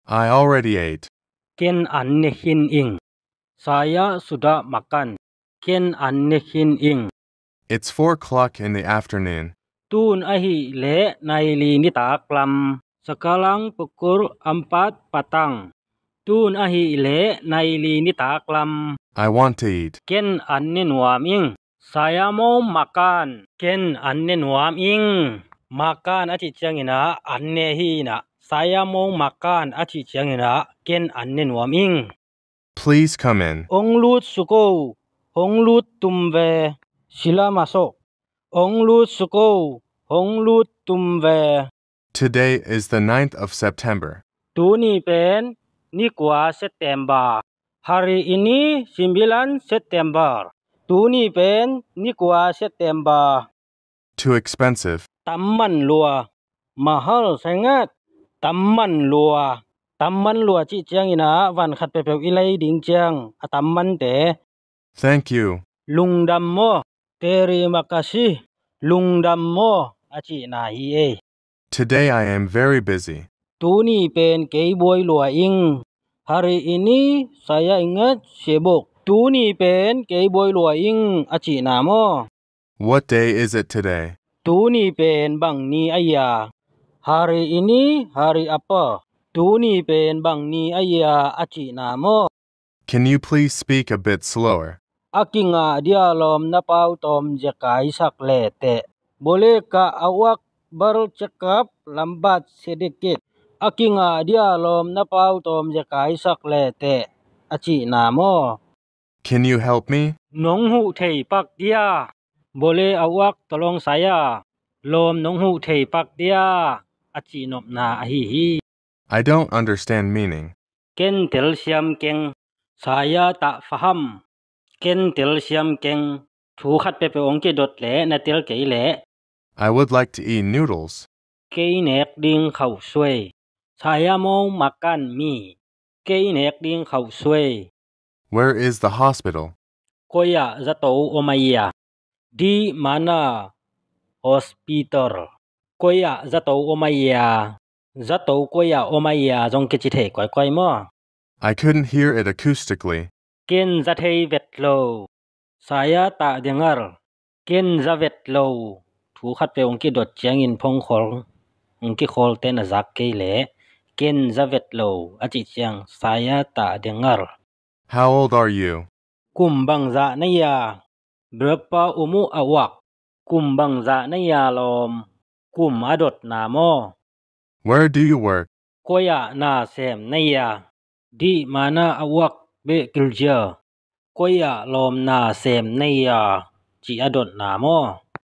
I already ate. Ken annehin ing. Saya sudah makan. Ken annehin ing. It's 4 o'clock in the afternoon. Tun ahi le naili nita klam. Sekarang pukul 4 patang. Tun ahi le naili nita klam. I want to eat. Ken annen wam ing. Saya mau makan. Ken annen wam ing. Makan aci ciangina annehi na. Saya mau makan aci ciangina. Ken annen wam ing. Please come in. Ong lut suko. Ong lut tumve. Sila masuk. Ong lut suko. Ong lut tumve. Today is the 9th of September. Tuni pen ni kuah September. Hari ini 9 September. Tuni pen ni kuah September. Too expensive. Taman luar. Mahal sangat. Taman luar. Taman luar ci chiang ina van khat pe pe ilai ding chiang. Taman te. Thank you. Lungdam mo. Terima kasih. Lungdam mo. Aci na hi e. Today I am very busy. Tuni pen kei boy luar ing. Hari ini saya ingat sibuk. Tuni pen kei boy luar ing. Aci na mo. What day is it today? Tuni pen bang ni ayah. Hari ini hari apa? Tuni pen bang ni ayah aci namo. Can you please speak a bit slower? Aki nga dialom na pau tom jakai sak lete. Boleh ka awak bercakap lambat sedikit? Aki nga dialom na pau tom jakai sak lete. Aci namo. Can you help me? Nong hu thei pak dia. Boleh awak tolong saya. Lom nong hu thei pak dia. Aci nop na ahihi. I don't understand meaning. Ken tel siam keng. Saya tak faham. Ken tel siam keng. Thu khat pe pe ong ke dot le na tel kei le. I would like to eat noodles. Kei nek ding khau suai. Saya mau makan mie. Kei nek ding khau suai. Where is the hospital? Koya zato omaya. Di mana hospital. Koya zato omaya. Zato koya omaya jong ke chi the kwai kwai mo. I couldn't hear it acoustically. Ken zathei vetlo. Saya tak dengar. Ken za vetlo. Thu khat pe ong ki dot chiang in phong khol. Ong ki khol ten azak ke le. Ken za vetlo. Aci chiang saya tak dengar. How old are you? Kumbang za na ya. Berapa umur awak? Kumbang za na ya lom. Kum adot na mo. Where do you work? Koya na sem na ya. Di mana awak bekerja? Koya lom na sem na ya. Ci adot na mo.